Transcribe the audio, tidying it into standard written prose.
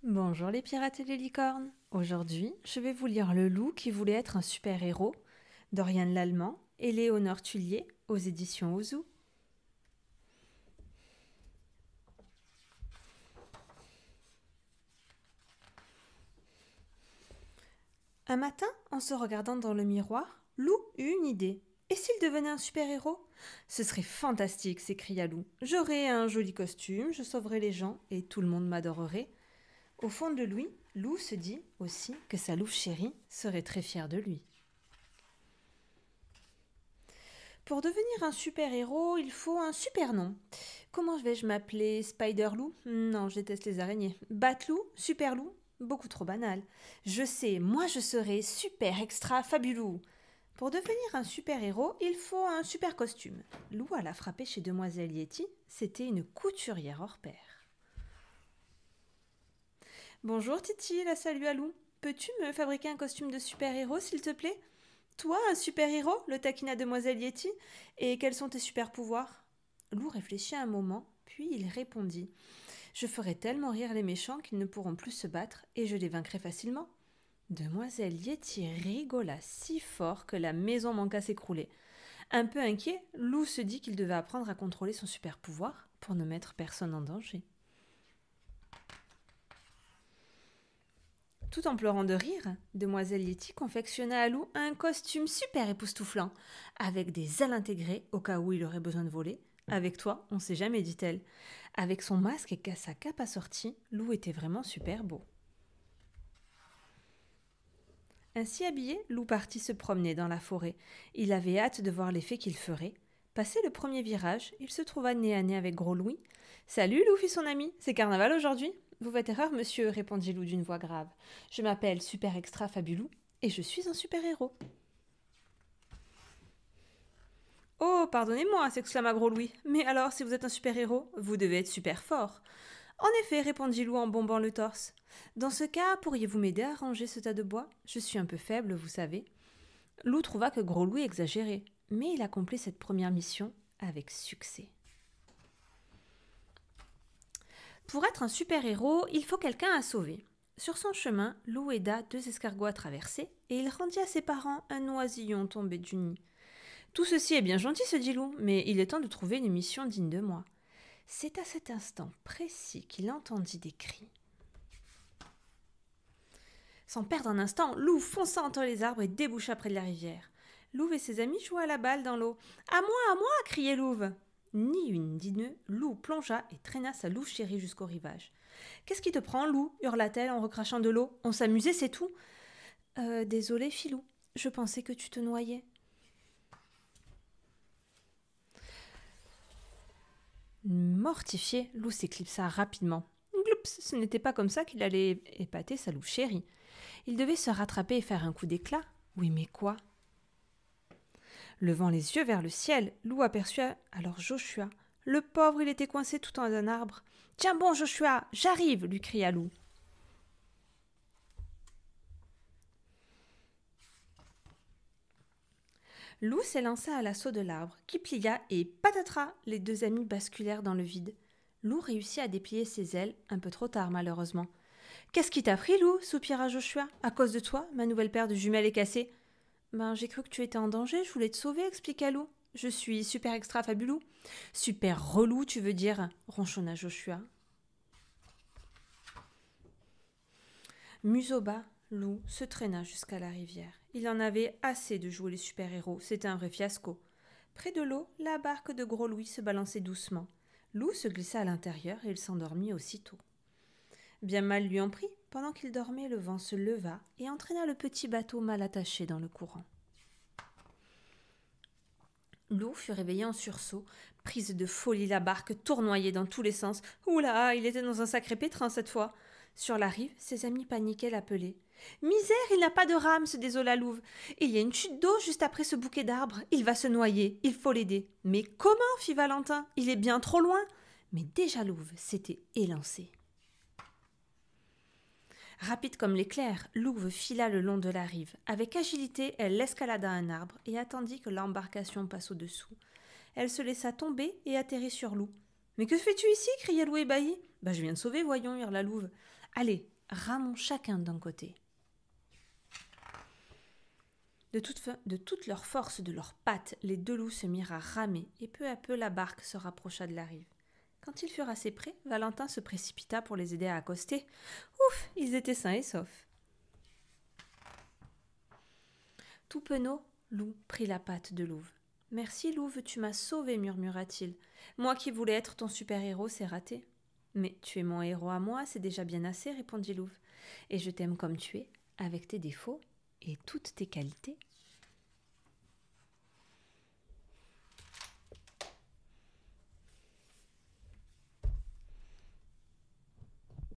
Bonjour les pirates et les licornes. Aujourd'hui, je vais vous lire Le Loup qui voulait être un super-héros d'Oriane Lallemand et Léonore Tullier aux éditions Ouzou. Un matin, en se regardant dans le miroir, Lou eut une idée. Et s'il devenait un super-héros? Ce serait fantastique, s'écria Lou. J'aurais un joli costume, je sauverais les gens et tout le monde m'adorerait. Au fond de lui, Lou se dit aussi que sa louve chérie serait très fière de lui. Pour devenir un super-héros, il faut un super nom. Comment vais-je m'appeler? Spider-Loup? Non, je déteste les araignées. Bat-Loup? Super-Loup? Beaucoup trop banal. Je sais, moi je serai super extra fabuleux. Pour devenir un super-héros, il faut un super costume. Lou alla frapper chez Demoiselle Yeti. C'était une couturière hors pair. Bonjour Titi, la salue à Lou. Peux-tu me fabriquer un costume de super-héros, s'il te plaît? Toi, un super-héros, le taquina Demoiselle Yeti. Et quels sont tes super-pouvoirs? Lou réfléchit un moment, puis il répondit. Je ferai tellement rire les méchants qu'ils ne pourront plus se battre, et je les vaincrai facilement. Demoiselle Yeti rigola si fort que la maison manqua s'écrouler. Un peu inquiet, Lou se dit qu'il devait apprendre à contrôler son super-pouvoir pour ne mettre personne en danger. Tout en pleurant de rire, Demoiselle Yeti confectionna à Lou un costume super époustouflant, avec des ailes intégrées au cas où il aurait besoin de voler. Avec toi, on sait jamais, dit-elle. Avec son masque et sa cape assortie, Lou était vraiment super beau. Ainsi habillé, Lou partit se promener dans la forêt. Il avait hâte de voir l'effet qu'il ferait. Passé le premier virage, il se trouva nez à nez avec Gros Louis. Salut, Lou, fit son ami. C'est carnaval aujourd'hui? Vous faites erreur, monsieur, répondit Lou d'une voix grave. Je m'appelle Super Extra Fabulou et je suis un super-héros. Oh, pardonnez-moi, s'exclama Gros Louis. Mais alors, si vous êtes un super-héros, vous devez être super fort. En effet, répondit Lou en bombant le torse. Dans ce cas, pourriez-vous m'aider à ranger ce tas de bois? Je suis un peu faible, vous savez. Lou trouva que Gros Louis exagérait, mais il accomplit cette première mission avec succès. Pour être un super-héros, il faut quelqu'un à sauver. Sur son chemin, Lou aida 2 escargots à traverser et il rendit à ses parents un oisillon tombé du nid. Tout ceci est bien gentil, se dit Lou, mais il est temps de trouver une mission digne de moi. C'est à cet instant précis qu'il entendit des cris. Sans perdre un instant, Lou fonça entre les arbres et déboucha près de la rivière. Louve et ses amis jouaient à la balle dans l'eau. À moi, criait Louve. Ni une ni deux, Lou plongea et traîna sa louve chérie jusqu'au rivage. Qu'est-ce qui te prend, Lou? Hurla-t-elle en recrachant de l'eau. On s'amusait, c'est tout. Désolé, Filou. Je pensais que tu te noyais. Mortifié, Lou s'éclipsa rapidement. Gloups, ce n'était pas comme ça qu'il allait épater sa louve chérie. Il devait se rattraper et faire un coup d'éclat. Oui, mais quoi? Levant les yeux vers le ciel, Lou aperçut alors Joshua. Le pauvre, il était coincé tout en un arbre. Tiens bon, Joshua, j'arrive, lui cria Lou. Lou s'élança à l'assaut de l'arbre, qui plia et patatras, les 2 amis basculèrent dans le vide. Lou réussit à déplier ses ailes, un peu trop tard malheureusement. Qu'est-ce qui t'a pris, Lou? Soupira Joshua. À cause de toi, ma nouvelle paire de jumelles est cassée. J'ai cru que tu étais en danger, je voulais te sauver, expliqua Lou. Je suis super extra fabulou. Super relou, tu veux dire, ronchonna Joshua. Museau bas, Lou se traîna jusqu'à la rivière. Il en avait assez de jouer les super-héros, c'était un vrai fiasco. Près de l'eau, la barque de Gros Louis se balançait doucement. Lou se glissa à l'intérieur et il s'endormit aussitôt. Bien mal lui en prit, pendant qu'il dormait, le vent se leva et entraîna le petit bateau mal attaché dans le courant. Lou fut réveillé en sursaut, prise de folie, la barque tournoyait dans tous les sens. Oula, il était dans un sacré pétrin cette fois. Sur la rive, ses amis paniquaient, l'appelaient. Misère, il n'a pas de rame, se désola Louve. Il y a une chute d'eau juste après ce bouquet d'arbres. Il va se noyer, il faut l'aider. Mais comment? Fit Valentin. Il est bien trop loin. Mais déjà Louve s'était élancé. Rapide comme l'éclair, Louve fila le long de la rive. Avec agilité, elle escalada un arbre et attendit que l'embarcation passe au-dessous. Elle se laissa tomber et atterrit sur Lou. « Mais que fais-tu ici » cria Lou ébahi. « Je viens de sauver, voyons, hurla Louve. Allez, ramons chacun d'un côté. De toute leur force de leurs pattes, les deux loups se mirent à ramer, et peu à peu la barque se rapprocha de la rive. Quand ils furent assez près, Valentin se précipita pour les aider à accoster. Ouf, ils étaient sains et saufs. Tout penaud, Loup prit la patte de Louve. « Merci, Louve, tu m'as sauvé, murmura-t-il. Moi qui voulais être ton super-héros, c'est raté. »« Mais tu es mon héros à moi, c'est déjà bien assez, répondit Louve. Et je t'aime comme tu es, avec tes défauts et toutes tes qualités.